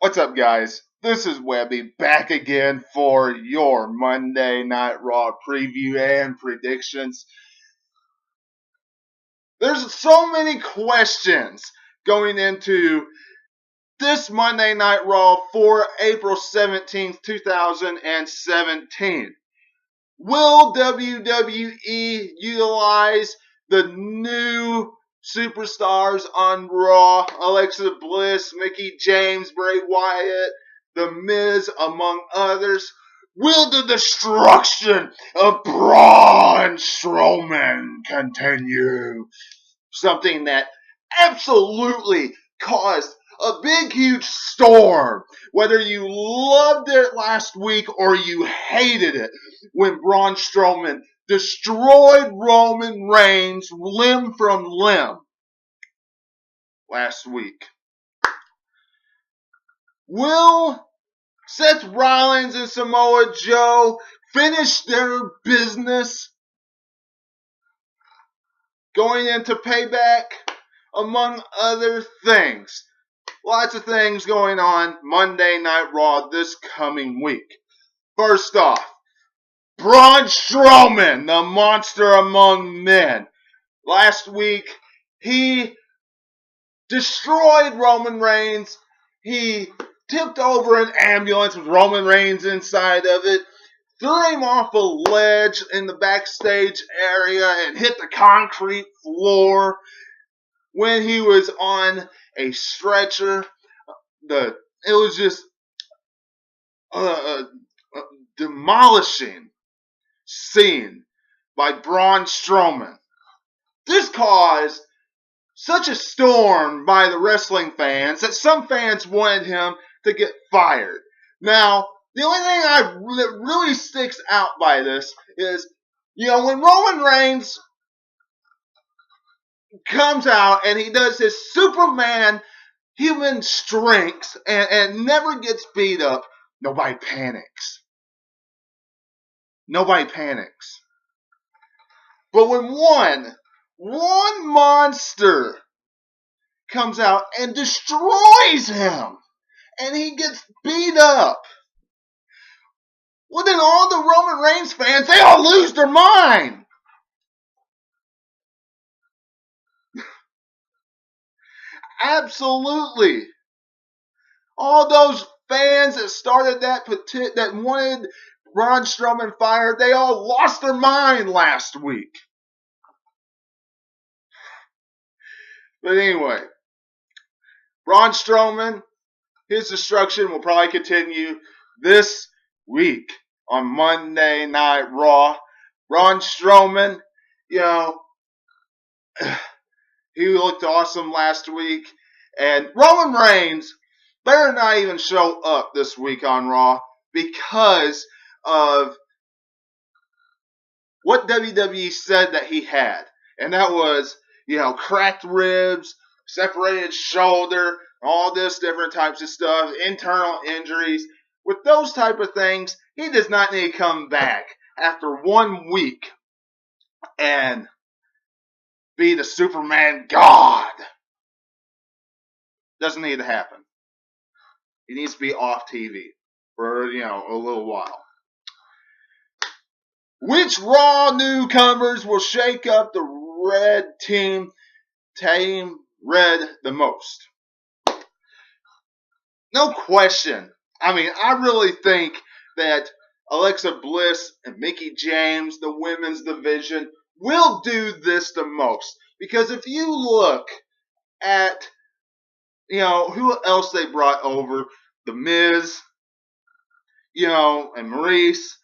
What's up, guys? This is Webby back again for your Monday Night Raw preview and predictions. There's so many questions going into this Monday Night Raw for April 17th, 2017. Will WWE utilize the new superstars on Raw? Alexa Bliss, Mickey James, Bray Wyatt, The Miz, among others. Will the destruction of Braun Strowman continue? Something that absolutely caused a big, huge storm. Whether you loved it last week or you hated it, when Braun Strowman destroyed Roman Reigns limb from limb last week. Will Seth Rollins and Samoa Joe finish their business going into Payback, among other things? Lots of things going on Monday Night Raw this coming week. First off, Braun Strowman, the monster among men. Last week, he destroyed Roman Reigns. He tipped over an ambulance with Roman Reigns inside of it, threw him off a ledge in the backstage area and hit the concrete floor when he was on a stretcher. It was just a demolishing scene by Braun Strowman. This caused such a storm by the wrestling fans that some fans wanted him to get fired. Now, the only thing that really sticks out by this is, when Roman Reigns comes out and he does his Superman human strength and never gets beat up, nobody panics. Nobody panics. But when one monster comes out and destroys him, and he gets beat up, well, then all the Roman Reigns fans, they all lose their mind. Absolutely. All those fans that started that that wanted Braun Strowman fired, they all lost their mind last week. But anyway, Braun Strowman, his destruction will probably continue this week on Monday Night Raw. Braun Strowman, he looked awesome last week. And Roman Reigns better not even show up this week on Raw because of what WWE said that he had. And that was, cracked ribs, separated shoulder, all this different types of stuff, internal injuries. With those type of things, he does not need to come back after 1 week and be the Superman God. Doesn't need to happen. He needs to be off TV for, a little while. Which Raw newcomers will shake up the Red Team Red the most? No question. I really think that Alexa Bliss and Mickey James, the women's division, will do this the most. Because if you look at, who else they brought over, The Miz, and Maurice.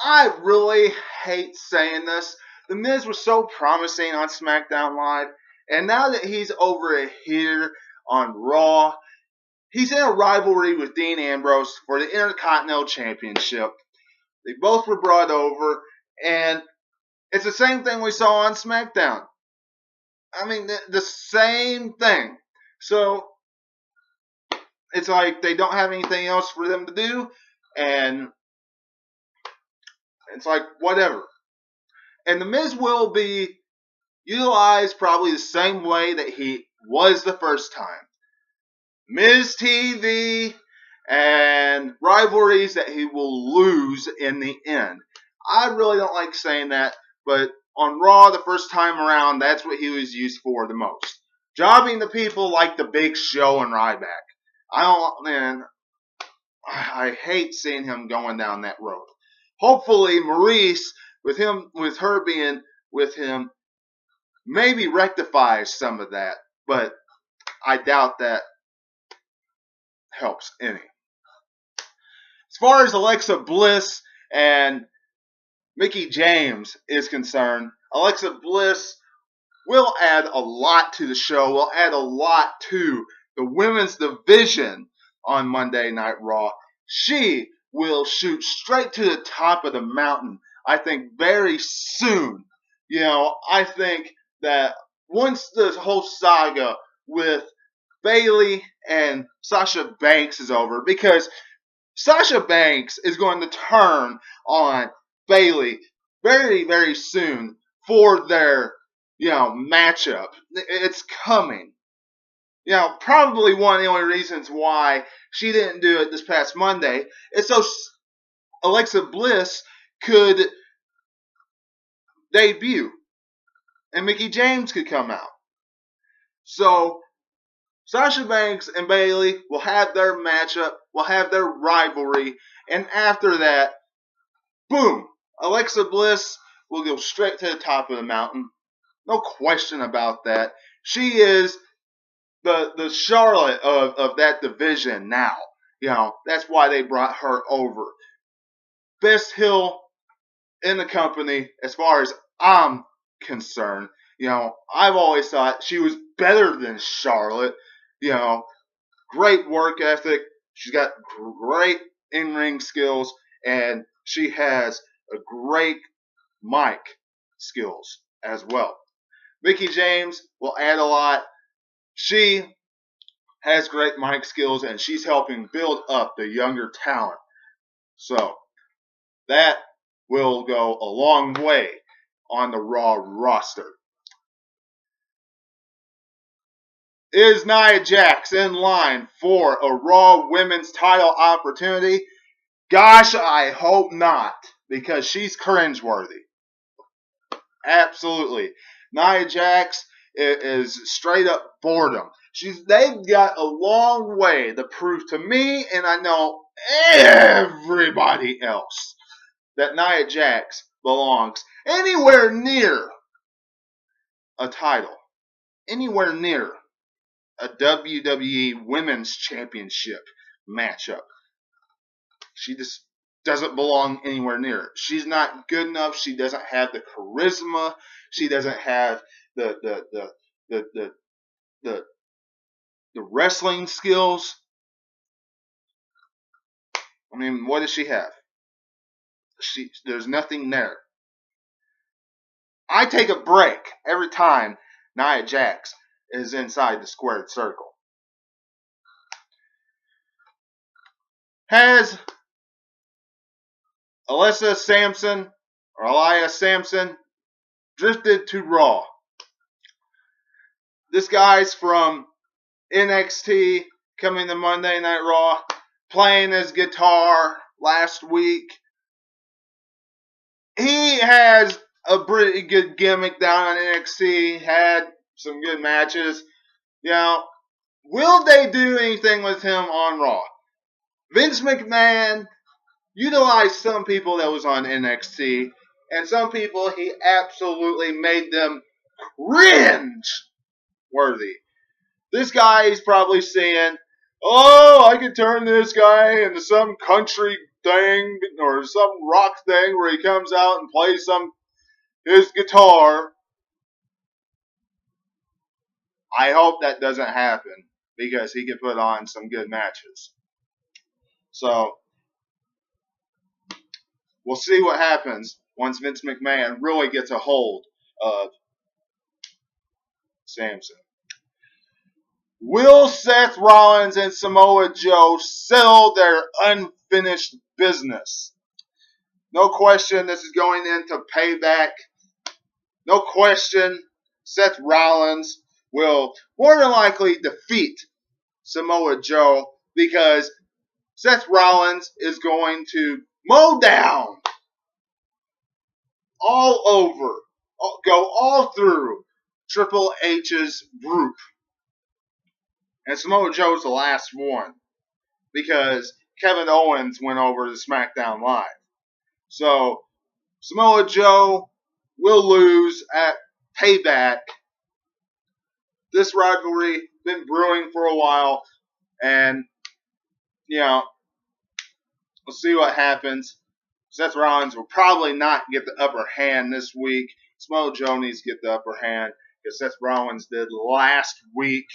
I really hate saying this. The Miz was so promising on SmackDown Live, and now that he's over here on Raw, he's in a rivalry with Dean Ambrose for the Intercontinental Championship. They both were brought over, and it's the same thing we saw on SmackDown. The same thing. So, it's like they don't have anything else for them to do, and it's like, whatever. And The Miz will be utilized probably the same way that he was the first time. Miz TV, and rivalries that he will lose in the end. I really don't like saying that, but on Raw the first time around, that's what he was used for the most. Jobbing the people like the Big Show and Ryback. I hate seeing him going down that road. Hopefully Maurice, with her being with him, maybe rectifies some of that, but I doubt that helps any. As far as Alexa Bliss and Mickie James is concerned, Alexa Bliss will add a lot to the show, will add a lot to the women's division on Monday Night Raw. She will shoot straight to the top of the mountain, I think, very soon. I think that once this whole saga with Bayley and Sasha Banks is over, because Sasha Banks is going to turn on Bayley very, very soon for their, matchup. It's coming. Probably one of the only reasons why she didn't do it this past Monday is so Alexa Bliss could debut and Mickie James could come out. So Sasha Banks and Bayley will have their matchup, will have their rivalry, and after that, boom, Alexa Bliss will go straight to the top of the mountain. No question about that. She is the Charlotte of that division now. That's why they brought her over. Best heel in the company as far as I'm concerned. I've always thought she was better than Charlotte. Great work ethic. She's got great in-ring skills, and she has a great mic skills as well. Mickie James will add a lot. She has great mic skills, and she's helping build up the younger talent. So that will go a long way on the Raw roster. Is Nia Jax in line for a Raw Women's title opportunity? Gosh, I hope not, because she's cringeworthy. Absolutely. Nia Jax is straight up boredom. They've got a long way to prove to me, and I know everybody else, that Nia Jax belongs anywhere near a title, anywhere near a WWE Women's Championship matchup. She just doesn't belong anywhere near it. She's not good enough. She doesn't have the charisma. She doesn't have the wrestling skills. I mean, what does she have? There's nothing there. I take a break every time Nia Jax is inside the squared circle. Has Elias Sampson drifted to Raw? This guy's from NXT, coming to Monday Night Raw, playing his guitar last week. He has a pretty good gimmick down on NXT, had some good matches. Will they do anything with him on Raw? Vince McMahon utilized some people that was on NXT, and some people he absolutely made them cringe worthy. This guy is probably saying, oh, I could turn this guy into some country thing or some rock thing where he comes out and plays his guitar. I hope that doesn't happen, because he can put on some good matches. So we'll see what happens once Vince McMahon really gets a hold of Samson. Will Seth Rollins and Samoa Joe settle their unfinished business? No question, this is going into Payback. No question, Seth Rollins will more than likely defeat Samoa Joe, because Seth Rollins is going to mow down all over, go all through Triple H's group. And Samoa Joe's the last one, because Kevin Owens went over to SmackDown Live. So Samoa Joe will lose at Payback. This rivalry been brewing for a while, and we'll see what happens. Seth Rollins will probably not get the upper hand this week. Samoa Joe needs to get the upper hand, because Seth Rollins did last week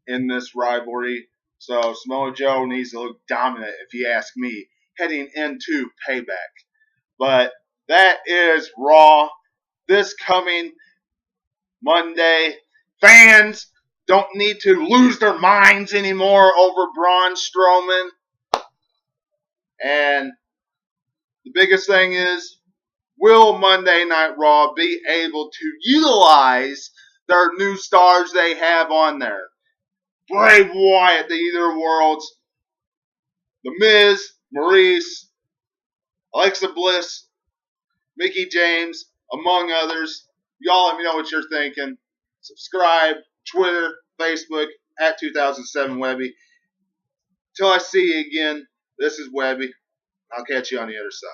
in this rivalry. So Samoa Joe needs to look dominant, if you ask me, heading into Payback. But that is Raw this coming Monday. Fans don't need to lose their minds anymore over Braun Strowman. And the biggest thing is, will Monday Night Raw be able to utilize their new stars they have on there? Bray Wyatt, the Either Worlds, The Miz, Maurice, Alexa Bliss, Mickie James, among others. Y'all let me know what you're thinking. Subscribe, Twitter, Facebook, at 2007 Webby. Till I see you again, this is Webby. I'll catch you on the other side.